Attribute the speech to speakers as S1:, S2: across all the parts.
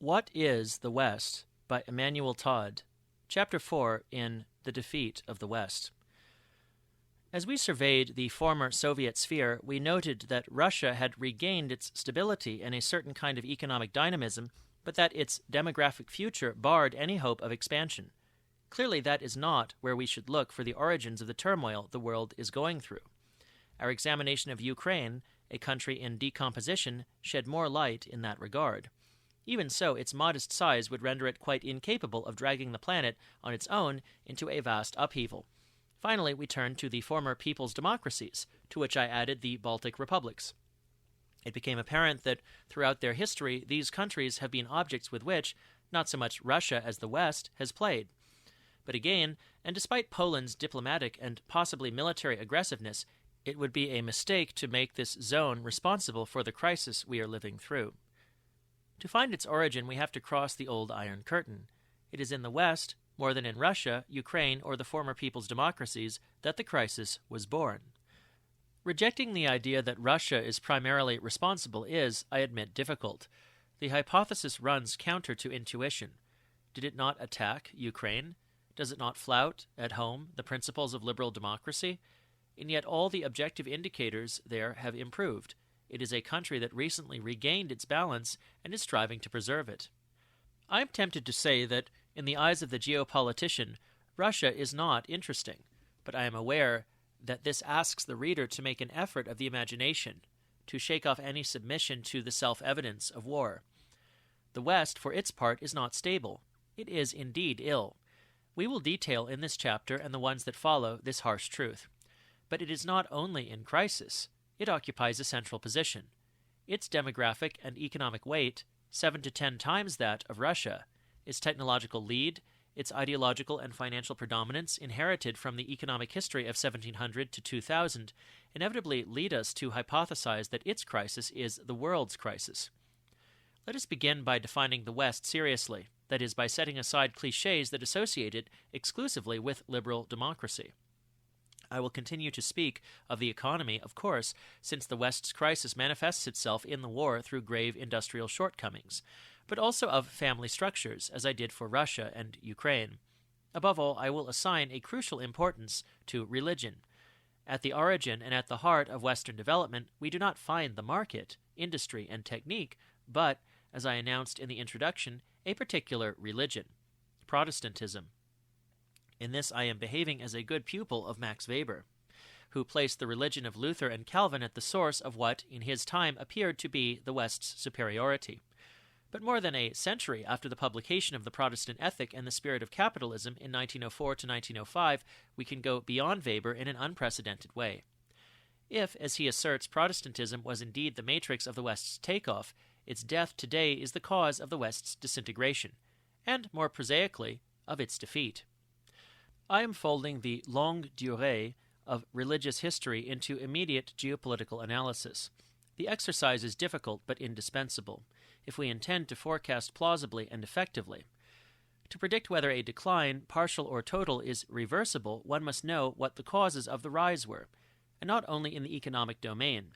S1: What is the West? By Emmanuel Todd, Chapter 4 in The Defeat of the West. As we surveyed the former Soviet sphere, we noted that Russia had regained its stability and a certain kind of economic dynamism, but that its demographic future barred any hope of expansion. Clearly, that is not where we should look for the origins of the turmoil the world is going through. Our examination of Ukraine, a country in decomposition, shed more light in that regard. Even so, its modest size would render it quite incapable of dragging the planet on its own into a vast upheaval. Finally, we turned to the former people's democracies, to which I added the Baltic republics. It became apparent that throughout their history, these countries have been objects with which not so much Russia as the West has played. But again, and despite Poland's diplomatic and possibly military aggressiveness, it would be a mistake to make this zone responsible for the crisis we are living through. To find its origin, we have to cross the old Iron Curtain. It is in the West, more than in Russia, Ukraine, or the former people's democracies, that the crisis was born. Rejecting the idea that Russia is primarily responsible is, I admit, difficult. The hypothesis runs counter to intuition. Did it not attack Ukraine? Does it not flout, at home, the principles of liberal democracy? And yet all the objective indicators there have improved. It is a country that recently regained its balance and is striving to preserve it. I am tempted to say that, in the eyes of the geopolitician, Russia is not interesting, but I am aware that this asks the reader to make an effort of the imagination, to shake off any submission to the self-evidence of war. The West, for its part, is not stable. It is indeed ill. We will detail in this chapter and the ones that follow this harsh truth. But it is not only in crisis. It occupies a central position. Its demographic and economic weight, 7 to 10 times that of Russia, its technological lead, its ideological and financial predominance inherited from the economic history of 1700 to 2000, inevitably lead us to hypothesize that its crisis is the world's crisis. Let us begin by defining the West seriously, that is, by setting aside cliches that associate it exclusively with liberal democracy. I will continue to speak of the economy, of course, since the West's crisis manifests itself in the war through grave industrial shortcomings, but also of family structures, as I did for Russia and Ukraine. Above all, I will assign a crucial importance to religion. At the origin and at the heart of Western development, we do not find the market, industry, and technique, but, as I announced in the introduction, a particular religion, Protestantism. In this I am behaving as a good pupil of Max Weber, who placed the religion of Luther and Calvin at the source of what, in his time, appeared to be the West's superiority. But more than a century after the publication of the Protestant Ethic and the Spirit of Capitalism in 1904 to 1905, we can go beyond Weber in an unprecedented way. If, as he asserts, Protestantism was indeed the matrix of the West's takeoff, its death today is the cause of the West's disintegration, and, more prosaically, of its defeat. I am folding the longue durée of religious history into immediate geopolitical analysis. The exercise is difficult but indispensable, if we intend to forecast plausibly and effectively. To predict whether a decline, partial or total, is reversible, one must know what the causes of the rise were, and not only in the economic domain.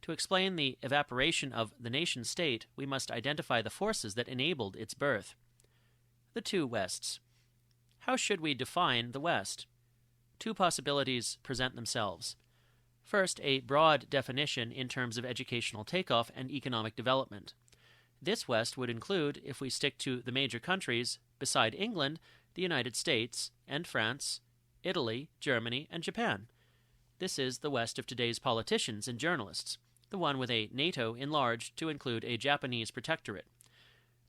S1: To explain the evaporation of the nation-state, we must identify the forces that enabled its birth. The two Wests. How should we define the West? Two possibilities present themselves. First, a broad definition in terms of educational takeoff and economic development. This West would include, if we stick to the major countries, beside England, the United States and France, Italy, Germany, and Japan. This is the West of today's politicians and journalists, the one with a NATO enlarged to include a Japanese protectorate.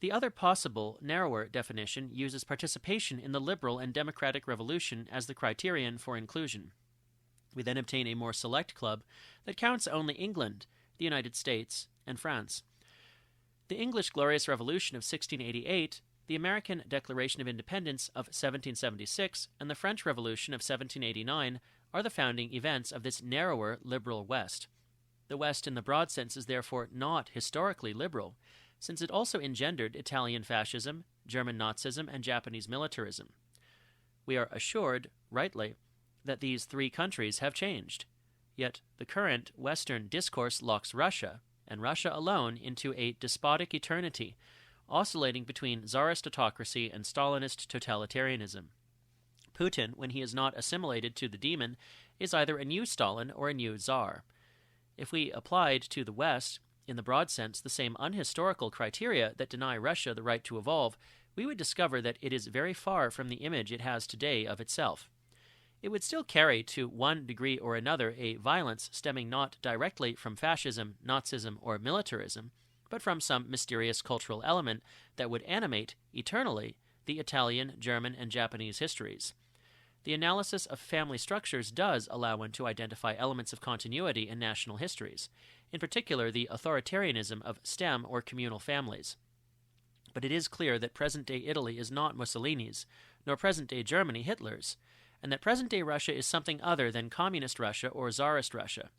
S1: The other possible, narrower definition uses participation in the liberal and democratic revolution as the criterion for inclusion. We then obtain a more select club that counts only England, the United States, and France. The English Glorious Revolution of 1688, the American Declaration of Independence of 1776, and the French Revolution of 1789 are the founding events of this narrower liberal West. The West in the broad sense is therefore not historically liberal, since it also engendered Italian fascism, German Nazism, and Japanese militarism. We are assured, rightly, that these three countries have changed. Yet the current Western discourse locks Russia, and Russia alone, into a despotic eternity, oscillating between Tsarist autocracy and Stalinist totalitarianism. Putin, when he is not assimilated to the demon, is either a new Stalin or a new Tsar. If we applied to the West, in the broad sense, the same unhistorical criteria that deny Russia the right to evolve, we would discover that it is very far from the image it has today of itself. It would still carry, to one degree or another, a violence stemming not directly from fascism, Nazism, or militarism, but from some mysterious cultural element that would animate, eternally, the Italian, German, and Japanese histories. The analysis of family structures does allow one to identify elements of continuity in national histories, in particular the authoritarianism of stem or communal families. But it is clear that present-day Italy is not Mussolini's, nor present-day Germany Hitler's, and that present-day Russia is something other than Communist Russia or Tsarist Russia.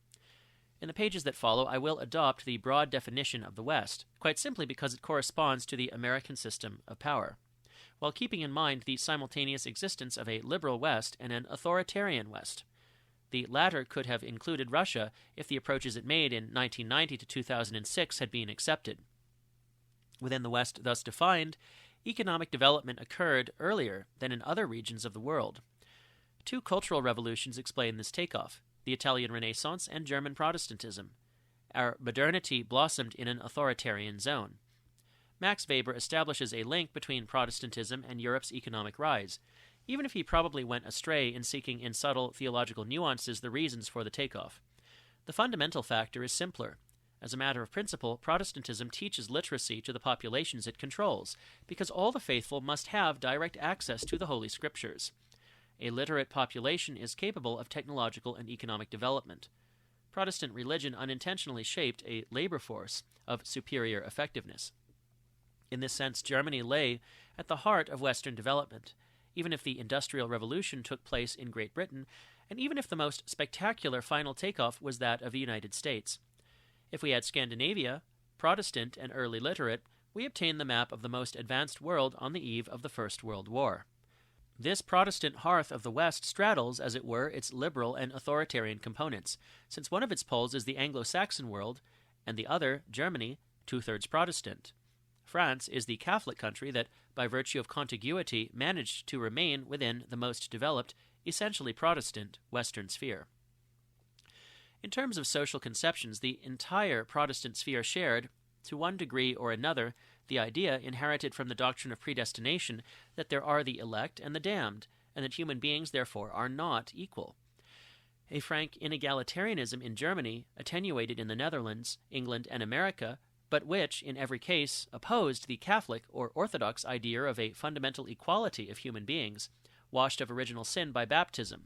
S1: In the pages that follow, I will adopt the broad definition of the West, quite simply because it corresponds to the American system of power, while keeping in mind the simultaneous existence of a liberal West and an authoritarian West. The latter could have included Russia if the approaches it made in 1990 to 2006 had been accepted. Within the West thus defined, economic development occurred earlier than in other regions of the world. Two cultural revolutions explain this takeoff: the Italian Renaissance and German Protestantism. Our modernity blossomed in an authoritarian zone. Max Weber establishes a link between Protestantism and Europe's economic rise, even if he probably went astray in seeking in subtle theological nuances the reasons for the takeoff. The fundamental factor is simpler. As a matter of principle, Protestantism teaches literacy to the populations it controls, because all the faithful must have direct access to the Holy Scriptures. A literate population is capable of technological and economic development. Protestant religion unintentionally shaped a labor force of superior effectiveness. In this sense, Germany lay at the heart of Western development, even if the Industrial Revolution took place in Great Britain, and even if the most spectacular final takeoff was that of the United States. If we add Scandinavia, Protestant and early literate, we obtain the map of the most advanced world on the eve of the First World War. This Protestant hearth of the West straddles, as it were, its liberal and authoritarian components, since one of its poles is the Anglo-Saxon world, and the other, Germany, two-thirds Protestant. France is the Catholic country that, by virtue of contiguity, managed to remain within the most developed, essentially Protestant, Western sphere. In terms of social conceptions, the entire Protestant sphere shared, to one degree or another, the idea inherited from the doctrine of predestination that there are the elect and the damned, and that human beings, therefore, are not equal. A frank inegalitarianism in Germany, attenuated in the Netherlands, England, and America, but which, in every case, opposed the Catholic or Orthodox idea of a fundamental equality of human beings, washed of original sin by baptism.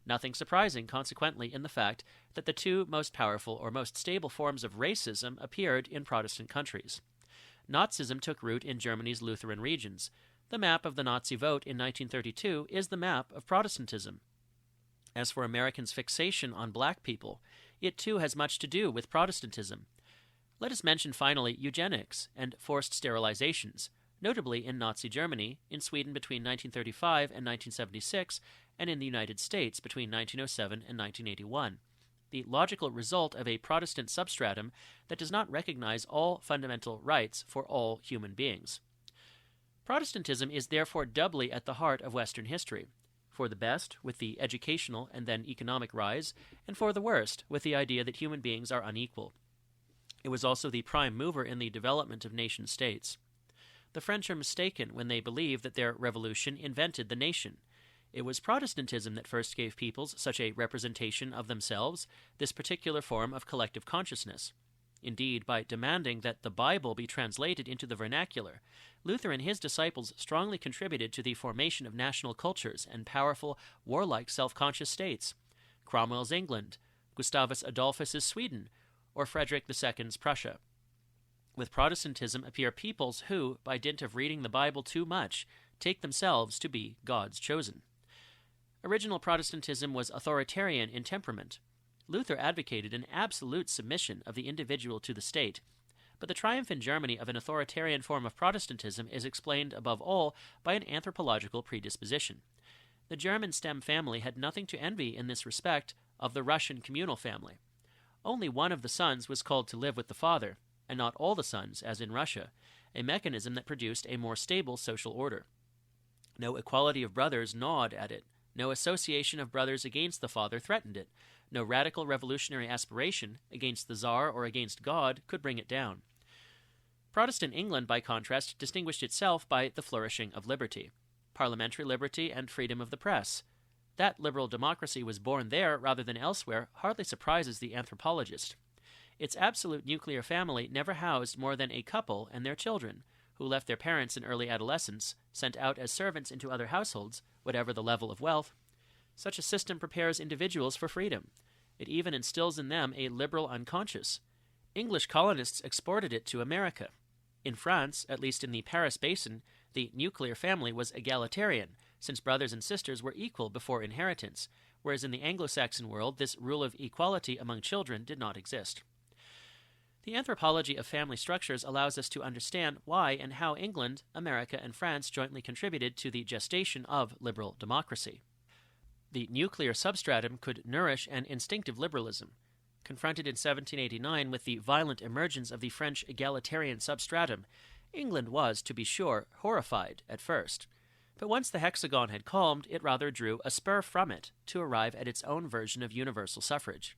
S1: Nothing surprising, consequently, in the fact that the two most powerful or most stable forms of racism appeared in Protestant countries. Nazism took root in Germany's Lutheran regions. The map of the Nazi vote in 1932 is the map of Protestantism. As for Americans' fixation on black people, it too has much to do with Protestantism. Let us mention finally eugenics and forced sterilizations, notably in Nazi Germany, in Sweden between 1935 and 1976, and in the United States between 1907 and 1981. The logical result of a Protestant substratum that does not recognize all fundamental rights for all human beings. Protestantism is therefore doubly at the heart of Western history, for the best, with the educational and then economic rise, and for the worst, with the idea that human beings are unequal. It was also the prime mover in the development of nation-states. The French are mistaken when they believe that their revolution invented the nation. It was Protestantism that first gave peoples such a representation of themselves, this particular form of collective consciousness. Indeed, by demanding that the Bible be translated into the vernacular, Luther and his disciples strongly contributed to the formation of national cultures and powerful, warlike, self-conscious states. Cromwell's England, Gustavus Adolphus's Sweden, or Frederick II's Prussia. With Protestantism appear peoples who, by dint of reading the Bible too much, take themselves to be God's chosen. Original Protestantism was authoritarian in temperament. Luther advocated an absolute submission of the individual to the state, but the triumph in Germany of an authoritarian form of Protestantism is explained above all by an anthropological predisposition. The German stem family had nothing to envy in this respect of the Russian communal family. Only one of the sons was called to live with the father, and not all the sons, as in Russia, a mechanism that produced a more stable social order. No equality of brothers gnawed at it. No association of brothers against the father threatened it. No radical revolutionary aspiration against the Tsar or against God could bring it down. Protestant England, by contrast, distinguished itself by the flourishing of liberty, parliamentary liberty and freedom of the press. That liberal democracy was born there rather than elsewhere hardly surprises the anthropologist. Its absolute nuclear family never housed more than a couple and their children, who left their parents in early adolescence, sent out as servants into other households, whatever the level of wealth. Such a system prepares individuals for freedom. It even instills in them a liberal unconscious. English colonists exported it to America. In France, at least in the Paris Basin, the nuclear family was egalitarian, since brothers and sisters were equal before inheritance, whereas in the Anglo-Saxon world this rule of equality among children did not exist. The anthropology of family structures allows us to understand why and how England, America, and France jointly contributed to the gestation of liberal democracy. The nuclear substratum could nourish an instinctive liberalism. Confronted in 1789 with the violent emergence of the French egalitarian substratum, England was, to be sure, horrified at first. But once the hexagon had calmed, it rather drew a spur from it to arrive at its own version of universal suffrage.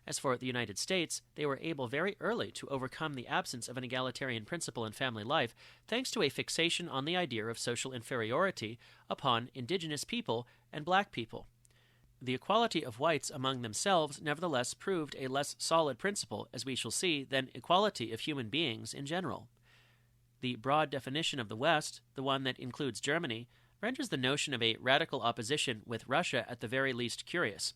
S1: As for the United States, they were able very early to overcome the absence of an egalitarian principle in family life thanks to a fixation on the idea of social inferiority upon indigenous people and black people. The equality of whites among themselves nevertheless proved a less solid principle, as we shall see, than equality of human beings in general. The broad definition of the West, the one that includes Germany, renders the notion of a radical opposition with Russia at the very least curious.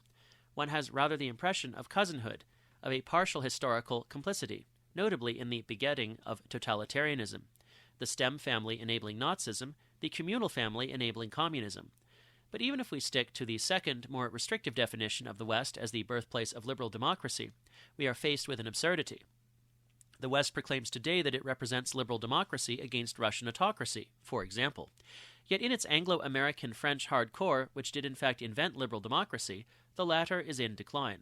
S1: One has rather the impression of cousinhood, of a partial historical complicity, notably in the begetting of totalitarianism, the stem family enabling Nazism, the communal family enabling communism. But even if we stick to the second, more restrictive definition of the West as the birthplace of liberal democracy, we are faced with an absurdity. The West proclaims today that it represents liberal democracy against Russian autocracy, for example. Yet in its Anglo-American French hard core, which did in fact invent liberal democracy, the latter is in decline.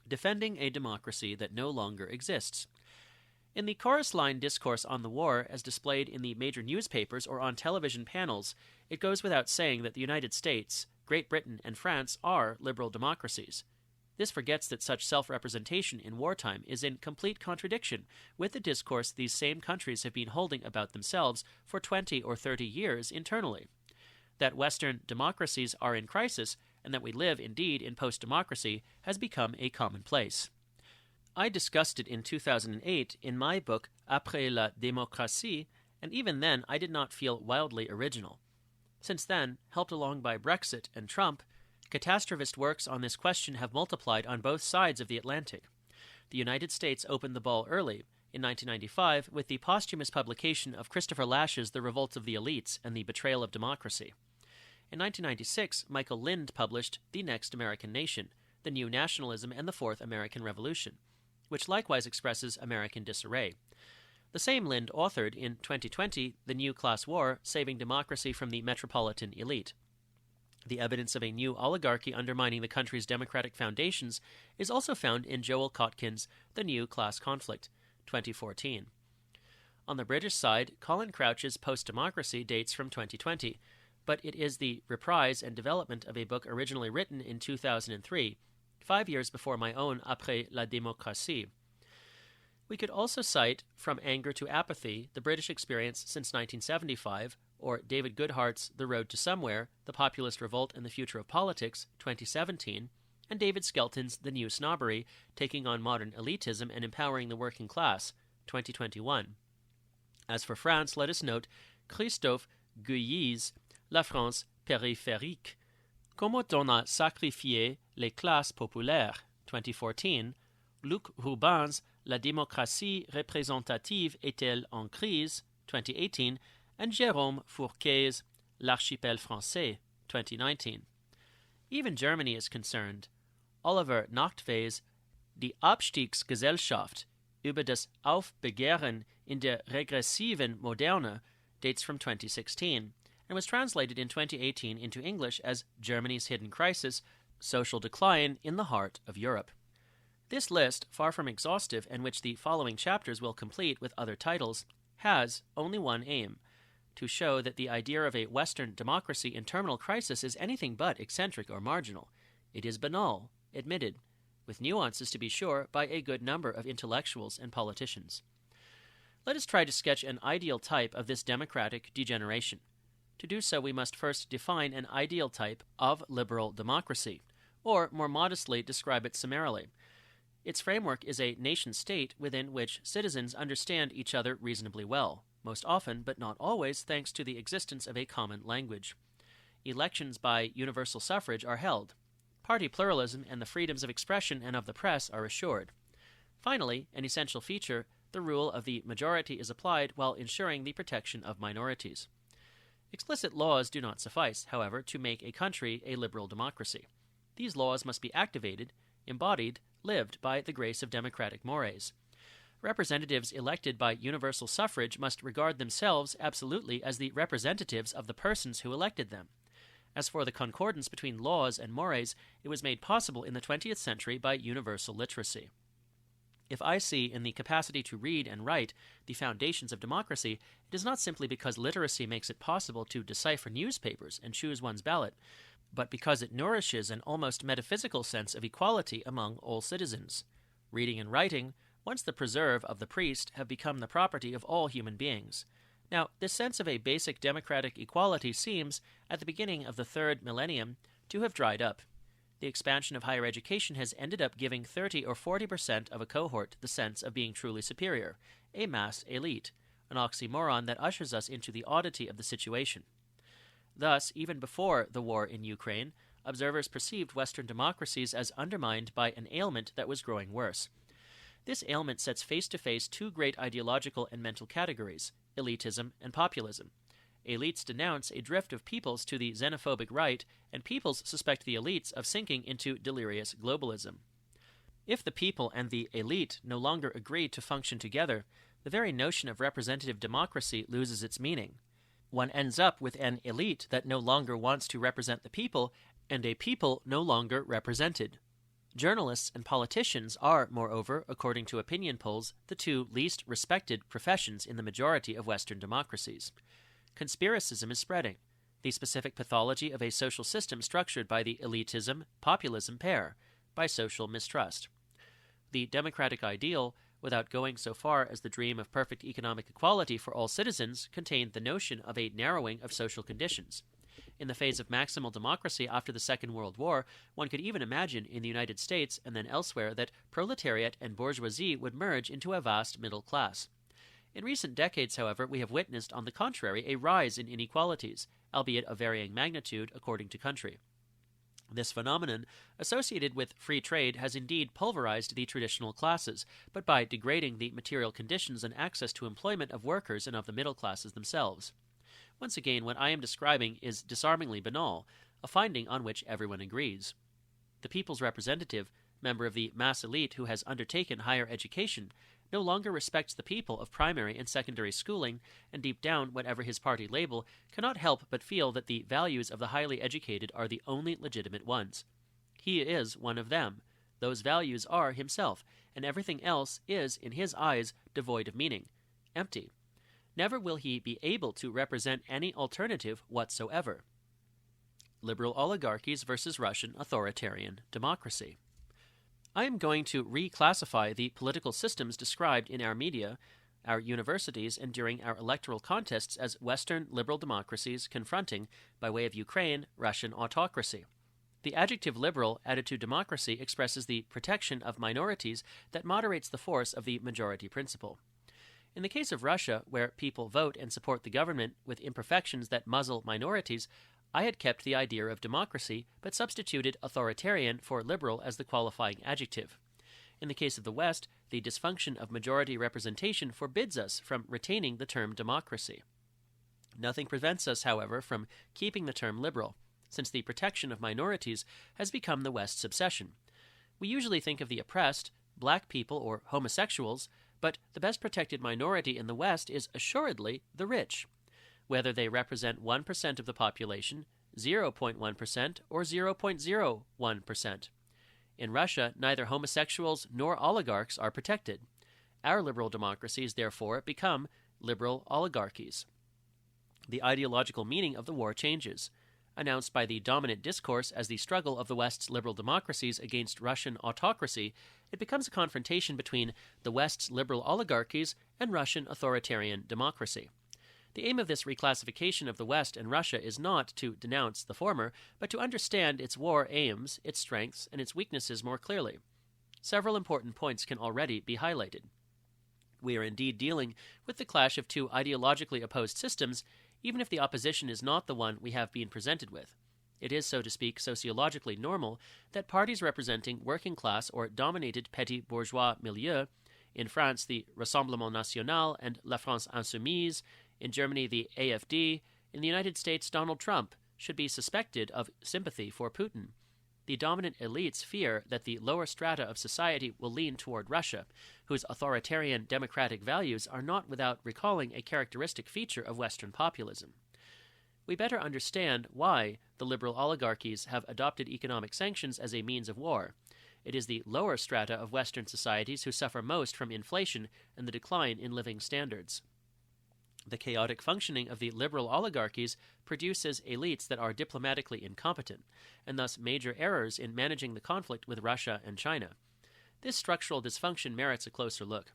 S1: Defending a democracy that no longer exists. In the chorus line discourse on the war, as displayed in the major newspapers or on television panels, it goes without saying that the United States, Great Britain, and France are liberal democracies. This forgets that such self-representation in wartime is in complete contradiction with the discourse these same countries have been holding about themselves for 20 or 30 years internally. That Western democracies are in crisis, and that we live, indeed, in post-democracy, has become a commonplace. I discussed it in 2008 in my book Après la démocratie, and even then I did not feel wildly original. Since then, helped along by Brexit and Trump, catastrophist works on this question have multiplied on both sides of the Atlantic. The United States opened the ball early, in 1995, with the posthumous publication of Christopher Lash's The Revolt of the Elites and the Betrayal of Democracy. In 1996, Michael Lind published The Next American Nation, The New Nationalism and the Fourth American Revolution, which likewise expresses American disarray. The same Lind authored, in 2020, The New Class War, Saving Democracy from the Metropolitan Elite. The evidence of a new oligarchy undermining the country's democratic foundations is also found in Joel Kotkin's The New Class Conflict, 2014. On the British side, Colin Crouch's Post-Democracy dates from 2020, but it is the reprise and development of a book originally written in 2003, 5 years before my own Après la démocratie. We could also cite From Anger to Apathy, the British experience since 1975, or David Goodhart's The Road to Somewhere, The Populist Revolt and the Future of Politics, 2017, and David Skelton's The New Snobbery, Taking on Modern Elitism and Empowering the Working Class, 2021. As for France, let us note Christophe Guilly's La France périphérique, Comment on a sacrifié les classes populaires, 2014, Luc Rubin's La démocratie représentative est-elle en crise, 2018, and Jérôme Fourquet's L'archipel français, 2019. Even Germany is concerned. Oliver Nachtwey's Die Abstiegsgesellschaft über das Aufbegehren in der regressiven Moderne dates from 2016 and was translated in 2018 into English as Germany's Hidden Crisis, Social Decline in the Heart of Europe. This list, far from exhaustive and which the following chapters will complete with other titles, has only one aim: to show that the idea of a Western democracy in terminal crisis is anything but eccentric or marginal. It is banal, admitted, with nuances to be sure, by a good number of intellectuals and politicians. Let us try to sketch an ideal type of this democratic degeneration. To do so, we must first define an ideal type of liberal democracy, or more modestly describe it summarily. Its framework is a nation-state within which citizens understand each other reasonably well, most often, but not always, thanks to the existence of a common language. Elections by universal suffrage are held. Party pluralism and the freedoms of expression and of the press are assured. Finally, an essential feature, the rule of the majority is applied while ensuring the protection of minorities. Explicit laws do not suffice, however, to make a country a liberal democracy. These laws must be activated, embodied, lived by the grace of democratic mores. Representatives elected by universal suffrage must regard themselves absolutely as the representatives of the persons who elected them. As for the concordance between laws and mores, it was made possible in the 20th century by universal literacy. If I see in the capacity to read and write the foundations of democracy, it is not simply because literacy makes it possible to decipher newspapers and choose one's ballot, but because it nourishes an almost metaphysical sense of equality among all citizens. Reading and writing, once the preserve of the priest, have become the property of all human beings. Now, this sense of a basic democratic equality seems, at the beginning of the third millennium, to have dried up. The expansion of higher education has ended up giving 30 or 40% of a cohort the sense of being truly superior, a mass elite, an oxymoron that ushers us into the oddity of the situation. Thus, even before the war in Ukraine, observers perceived Western democracies as undermined by an ailment that was growing worse. This ailment sets face to face two great ideological and mental categories, elitism and populism. Elites denounce a drift of peoples to the xenophobic right, and peoples suspect the elites of sinking into delirious globalism. If the people and the elite no longer agree to function together, the very notion of representative democracy loses its meaning. One ends up with an elite that no longer wants to represent the people, and a people no longer represented. Journalists and politicians are, moreover, according to opinion polls, the two least respected professions in the majority of Western democracies. Conspiracism is spreading, the specific pathology of a social system structured by the elitism-populism pair, by social mistrust. The democratic ideal, without going so far as the dream of perfect economic equality for all citizens, contained the notion of a narrowing of social conditions. In the phase of maximal democracy after the Second World War, one could even imagine in the United States and then elsewhere that proletariat and bourgeoisie would merge into a vast middle class. In recent decades, however, we have witnessed, on the contrary, a rise in inequalities, albeit of varying magnitude according to country. This phenomenon, associated with free trade, has indeed pulverized the traditional classes, but by degrading the material conditions and access to employment of workers and of the middle classes themselves. Once again, what I am describing is disarmingly banal, a finding on which everyone agrees. The people's representative, member of the mass elite who has undertaken higher education, no longer respects the people of primary and secondary schooling, and deep down, whatever his party label, cannot help but feel that the values of the highly educated are the only legitimate ones. He is one of them. Those values are himself, and everything else is, in his eyes, devoid of meaning, empty. Never will he be able to represent any alternative whatsoever. Liberal oligarchies versus Russian authoritarian democracy. I am going to reclassify the political systems described in our media, our universities, and during our electoral contests as Western liberal democracies confronting, by way of Ukraine, Russian autocracy. The adjective liberal added to democracy expresses the protection of minorities that moderates the force of the majority principle. In the case of Russia, where people vote and support the government with imperfections that muzzle minorities, I had kept the idea of democracy, but substituted authoritarian for liberal as the qualifying adjective. In the case of the West, the dysfunction of majority representation forbids us from retaining the term democracy. Nothing prevents us, however, from keeping the term liberal, since the protection of minorities has become the West's obsession. We usually think of the oppressed, black people or homosexuals, but the best protected minority in the West is assuredly the rich. Whether they represent 1% of the population, 0.1%, or 0.01%. In Russia, neither homosexuals nor oligarchs are protected. Our liberal democracies, therefore, become
S2: liberal oligarchies. The ideological meaning of the war changes. Announced by the dominant discourse as the struggle of the West's liberal democracies against Russian autocracy, it becomes a confrontation between the West's liberal oligarchies and Russian authoritarian democracy. The aim of this reclassification of the West and Russia is not to denounce the former, but to understand its war aims, its strengths, and its weaknesses more clearly. Several important points can already be highlighted. We are indeed dealing with the clash of two ideologically opposed systems, even if the opposition is not the one we have been presented with. It is, so to speak, sociologically normal that parties representing working class or dominated petit bourgeois milieu, in France the Rassemblement National and La France Insoumise, in Germany the AfD, in the United States Donald Trump, should be suspected of sympathy for Putin. The dominant elites fear that the lower strata of society will lean toward Russia, whose authoritarian democratic values are not without recalling a characteristic feature of Western populism. We better understand why the liberal oligarchies have adopted economic sanctions as a means of war. It is the lower strata of Western societies who suffer most from inflation and the decline in living standards. The chaotic functioning of the liberal oligarchies produces elites that are diplomatically incompetent, and thus major errors in managing the conflict with Russia and China. This structural dysfunction merits a closer look.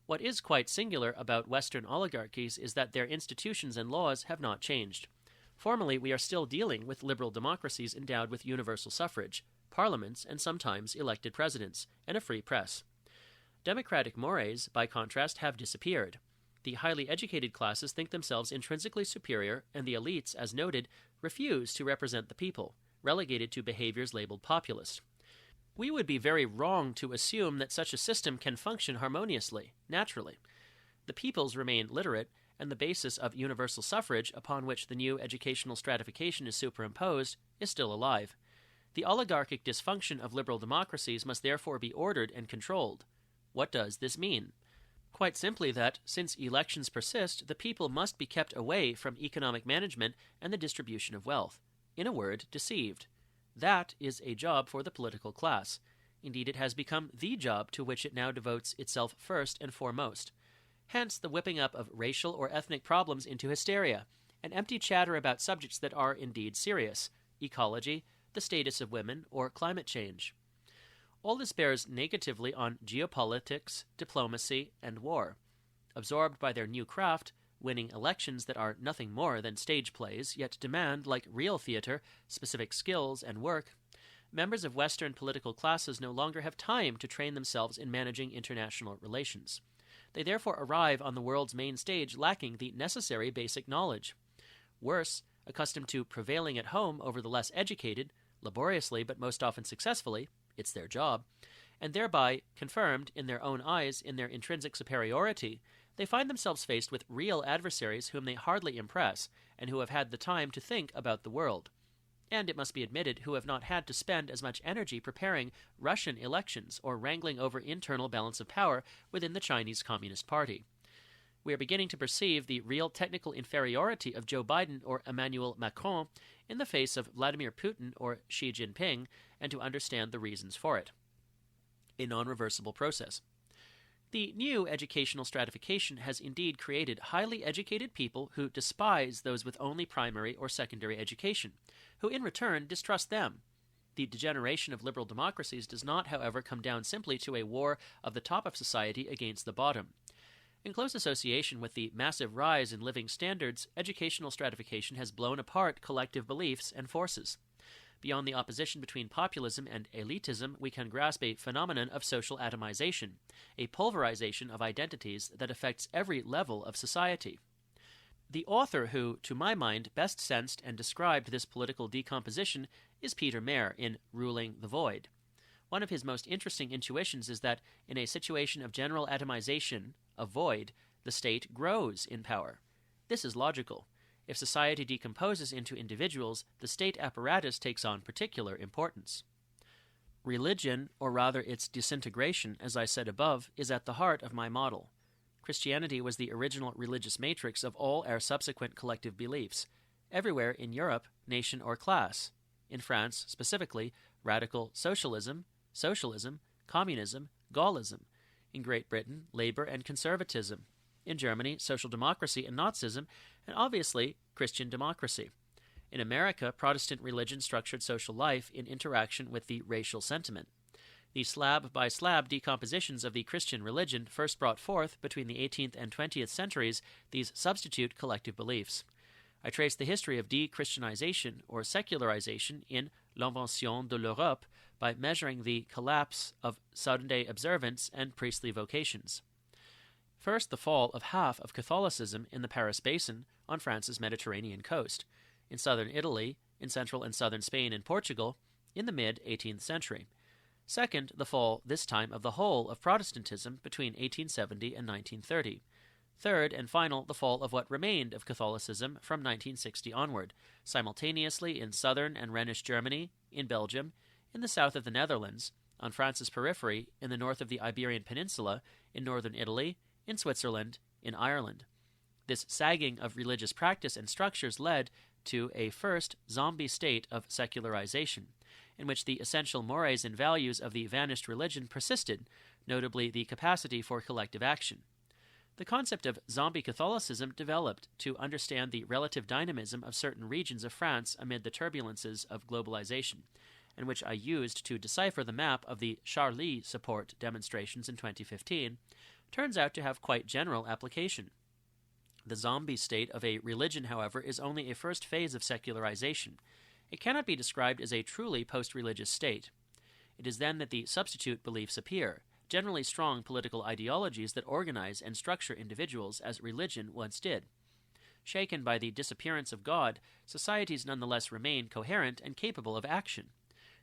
S2: What is quite singular about Western oligarchies is that their institutions and laws have not changed. Formally, we are still dealing with liberal democracies endowed with universal suffrage, parliaments, and sometimes elected presidents, and a free press. Democratic mores, by contrast, have disappeared. The highly educated classes think themselves intrinsically superior, and the elites, as noted, refuse to represent the people, relegated to behaviors labeled populist. We would be very wrong to assume that such a system can function harmoniously, naturally. The peoples remain literate, and the basis of universal suffrage, upon which the new educational stratification is superimposed, is still alive. The oligarchic dysfunction of liberal democracies must therefore be ordered and controlled. What does this mean? Quite simply that, since elections persist, the people must be kept away from economic management and the distribution of wealth. In a word, deceived. That is a job for the political class. Indeed, it has become the job to which it now devotes itself first and foremost. Hence the whipping up of racial or ethnic problems into hysteria, and empty chatter about subjects that are indeed serious: ecology, the status of women, or climate change. All this bears negatively on geopolitics, diplomacy, and war. Absorbed by their new craft, winning elections that are nothing more than stage plays, yet demand, like real theater, specific skills and work, members of Western political classes no longer have time to train themselves in managing international relations. They therefore arrive on the world's main stage lacking the necessary basic knowledge. Worse, accustomed to prevailing at home over the less educated, laboriously but most often successfully, it's their job, and thereby confirmed in their own eyes in their intrinsic superiority, they find themselves faced with real adversaries whom they hardly impress, and who have had the time to think about the world. And it must be admitted, who have not had to spend as much energy preparing Russian elections or wrangling over internal balance of power within the Chinese Communist Party. We are beginning to perceive the real technical inferiority of Joe Biden or Emmanuel Macron in the face of Vladimir Putin or Xi Jinping, and to understand the reasons for it. A non-reversible process. The new educational stratification has indeed created highly educated people who despise those with only primary or secondary education, who in return distrust them. The degeneration of liberal democracies does not, however, come down simply to a war of the top of society against the bottom. In close association with the massive rise in living standards, educational stratification has blown apart collective beliefs and forces. Beyond the opposition between populism and elitism, we can grasp a phenomenon of social atomization, a pulverization of identities that affects every level of society. The author who, to my mind, best sensed and described this political decomposition is Peter Mayer in Ruling the Void. One of his most interesting intuitions is that, in a situation of general atomization, of void, the state grows in power. This is logical. If society decomposes into individuals, the state apparatus takes on particular importance. Religion, or rather its disintegration, as I said above, is at the heart of my model. Christianity was the original religious matrix of all our subsequent collective beliefs, everywhere in Europe, nation or class. In France, specifically, radical socialism, communism, Gaullism. In Great Britain, Labour and conservatism. In Germany, social democracy and Nazism, and obviously Christian democracy. In America, Protestant religion structured social life in interaction with the racial sentiment. The slab-by-slab decompositions of the Christian religion first brought forth, between the 18th and 20th centuries, these substitute collective beliefs. I trace the history of de-Christianization or secularization in L'Invention de l'Europe by measuring the collapse of Sunday observance and priestly vocations. First, the fall of half of Catholicism in the Paris Basin on France's Mediterranean coast, in southern Italy, in central and southern Spain and Portugal, in the mid-18th century. Second, the fall, this time, of the whole of Protestantism between 1870 and 1930. Third, and final, the fall of what remained of Catholicism from 1960 onward, simultaneously in southern and Rhenish Germany, in Belgium, in the south of the Netherlands, on France's periphery, in the north of the Iberian Peninsula, in northern Italy, in Switzerland, in Ireland. This sagging of religious practice and structures led to a first zombie state of secularization, in which the essential mores and values of the vanished religion persisted, notably the capacity for collective action. The concept of zombie Catholicism developed to understand the relative dynamism of certain regions of France amid the turbulences of globalization, and which I used to decipher the map of the Charlie support demonstrations in 2015, turns out to have quite general application. The zombie state of a religion, however, is only a first phase of secularization. It cannot be described as a truly post-religious state. It is then that the substitute beliefs appear, generally strong political ideologies that organize and structure individuals as religion once did. Shaken by the disappearance of God, societies nonetheless remain coherent and capable of action.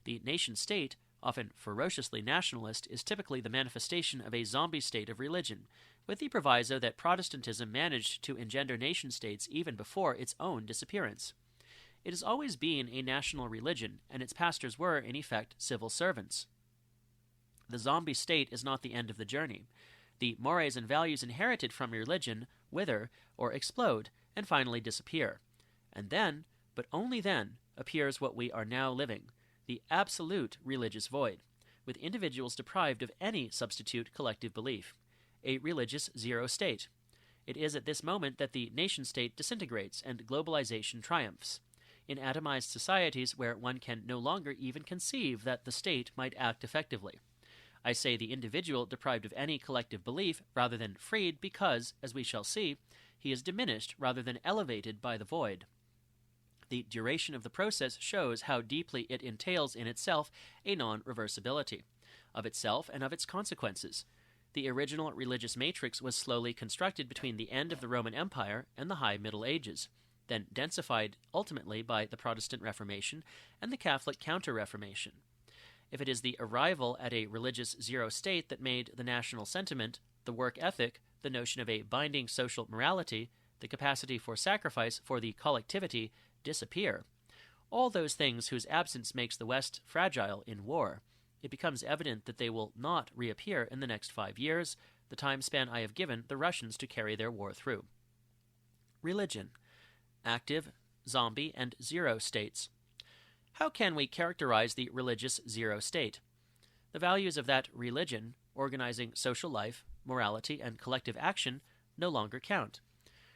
S2: The nation-state, often ferociously nationalist, is typically the manifestation of a zombie state of religion, with the proviso that Protestantism managed to engender nation-states even before its own disappearance. It has always been a national religion, and its pastors were, in effect, civil servants. The zombie state is not the end of the journey. The mores and values inherited from religion wither or explode and finally disappear. And then, but only then, appears what we are now living, the absolute religious void, with individuals deprived of any substitute collective belief, a religious zero state. It is at this moment that the nation-state disintegrates and globalization triumphs. In atomized societies where one can no longer even conceive that the state might act effectively. I say the individual deprived of any collective belief rather than freed because, as we shall see, he is diminished rather than elevated by the void. The duration of the process shows how deeply it entails in itself a non-reversibility, of itself and of its consequences. The original religious matrix was slowly constructed between the end of the Roman Empire and the High Middle Ages, then densified ultimately by the Protestant Reformation and the Catholic Counter-Reformation. If it is the arrival at a religious zero state that made the national sentiment, the work ethic, the notion of a binding social morality, the capacity for sacrifice for the collectivity disappear, all those things whose absence makes the West fragile in war, it becomes evident that they will not reappear in the next 5 years, the time span I have given the Russians to carry their war through. Religion. Active, zombie, and zero states. How can we characterize the religious zero state? The values of that religion, organizing social life, morality, and collective action, no longer count.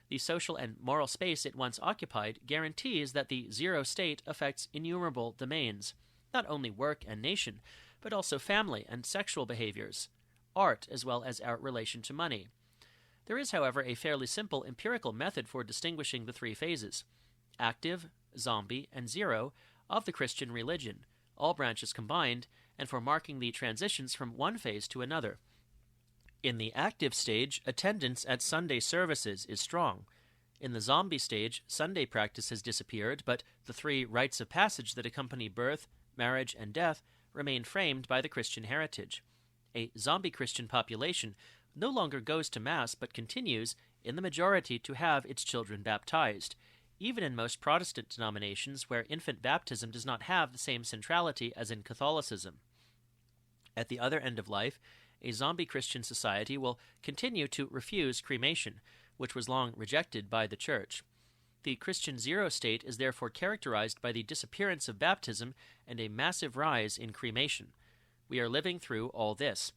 S2: The social and moral space it once occupied guarantees that the zero state affects innumerable domains, not only work and nation, but also family and sexual behaviors, art as well as our relation to money. There is, however, a fairly simple empirical method for distinguishing the three phases, active, zombie, and zero, of the Christian religion, all branches combined, and for marking the transitions from one phase to another. In the active stage, attendance at Sunday services is strong. In the zombie stage, Sunday practice has disappeared, but the three rites of passage that accompany birth, marriage, and death remain framed by the Christian heritage. A zombie Christian population no longer goes to Mass but continues, in the majority, to have its children baptized, even in most Protestant denominations where infant baptism does not have the same centrality as in Catholicism. At the other end of life, a zombie Christian society will continue to refuse cremation, which was long rejected by the Church. The Christian zero state is therefore characterized by the disappearance of baptism and a massive rise in cremation. We are living through all this.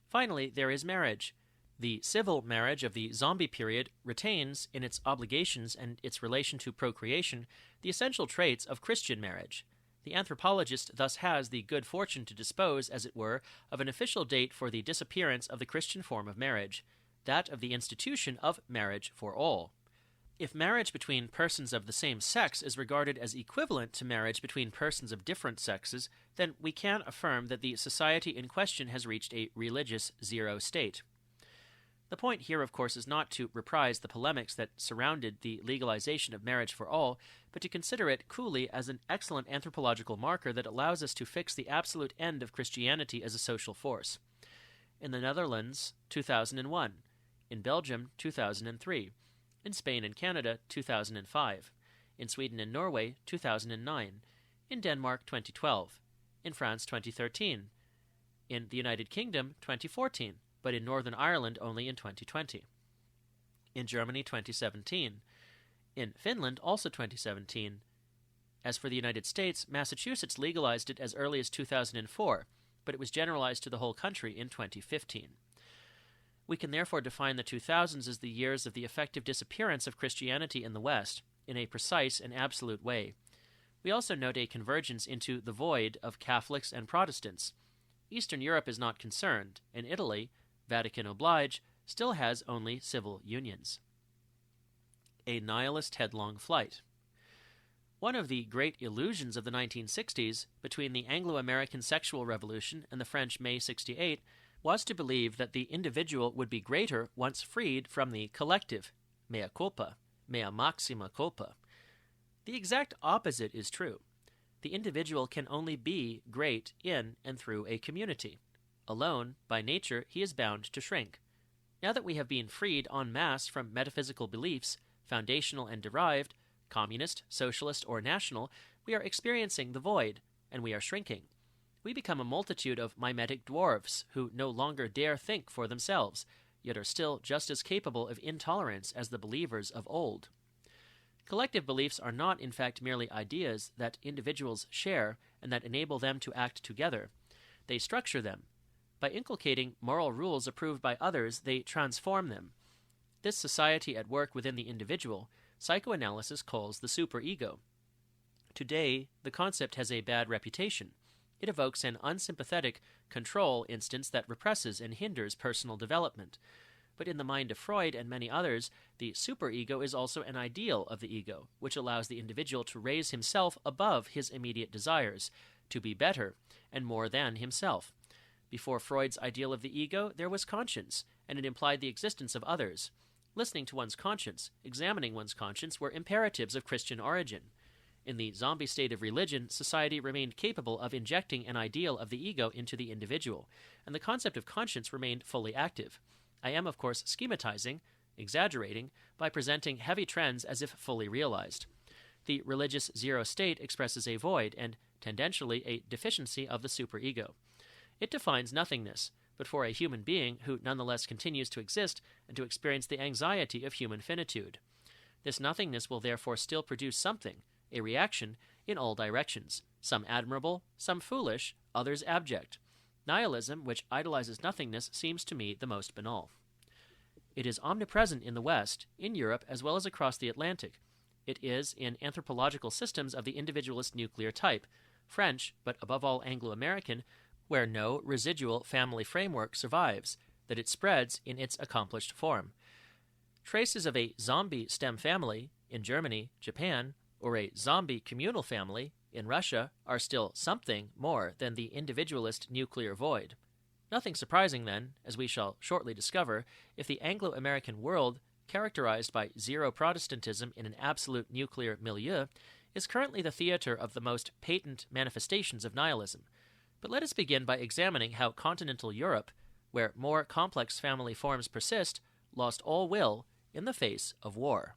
S2: Finally, there is marriage.
S1: The civil marriage of the zombie period retains, in its obligations and its relation to procreation, the essential traits of Christian marriage. The anthropologist thus has the good fortune to dispose, as it were, of an official date for the disappearance of the Christian form of marriage, that of the institution of marriage for all. If marriage between persons of the same sex is regarded as equivalent to marriage between persons of different sexes, then we can affirm that the society in question has reached a religious zero state. The point here, of course, is not to reprise the polemics that surrounded the legalization of marriage for all, but to consider it coolly as an excellent anthropological marker that allows us to fix the absolute end of Christianity as a social force. In the Netherlands, 2001. In Belgium, 2003. In Spain and Canada, 2005. In Sweden and Norway, 2009. In Denmark, 2012. In France, 2013. In the United Kingdom, 2014. But in Northern Ireland only in 2020. In Germany, 2017. In Finland, also 2017. As for the United States, Massachusetts legalized it as early as 2004, but it was generalized to the whole country in 2015. We can therefore define the 2000s as the years of the effective disappearance of Christianity in the West, in a precise and absolute way. We also note a convergence into the void of Catholics and Protestants. Eastern Europe is not concerned, and Italy, Vatican oblige, still has only civil unions. A nihilist headlong flight. One of the great illusions of the 1960s, between the Anglo-American sexual revolution and the French May 68, was to believe that the individual would be greater once freed from the collective, mea culpa, mea maxima culpa. The exact opposite is true. The individual can only be great in and through a community. Alone, by nature, he is bound to shrink. Now that we have been freed en masse from metaphysical beliefs, foundational and derived, communist, socialist, or national, we are experiencing the void, and we are shrinking. We become a multitude of mimetic dwarfs who no longer dare think for themselves, yet are still just as capable of intolerance as the believers of old. Collective beliefs are not, in fact, merely ideas that individuals share and that enable them to act together. They structure them. By inculcating moral rules approved by others, they transform them. This society at work within the individual, psychoanalysis calls the superego. Today, the concept has a bad reputation. It evokes an unsympathetic control instance that represses and hinders personal development. But in the mind of Freud and many others, the superego is also an ideal of the ego, which allows the individual to raise himself above his immediate desires, to be better and more than himself. Before Freud's ideal of the ego, there was conscience, and it implied the existence of others. Listening to one's conscience, examining one's conscience, were imperatives of Christian origin. In the zombie state of religion, society remained capable of injecting an ideal of the ego into the individual, and the concept of conscience remained fully active. I am, of course, schematizing, exaggerating, by presenting heavy trends as if fully realized. The religious zero state expresses a void and, tendentially, a deficiency of the superego. It defines nothingness, but for a human being who nonetheless continues to exist and to experience the anxiety of human finitude. This nothingness will therefore still produce something, a reaction, in all directions, some admirable, some foolish, others abject. Nihilism, which idolizes nothingness, seems to me the most banal. It is omnipresent in the West, in Europe, as well as across the Atlantic. It is in anthropological systems of the individualist nuclear type, French, but above all Anglo-American, where no residual family framework survives, that it spreads in its accomplished form. Traces of a zombie stem family in Germany, Japan, or a zombie communal family in Russia are still something more than the individualist nuclear void. Nothing surprising, then, as we shall shortly discover, if the Anglo-American world, characterized by zero Protestantism in an absolute nuclear milieu, is currently the theater of the most patent manifestations of nihilism. But let us begin by examining how continental Europe, where more complex family forms persist, lost all will in the face of war.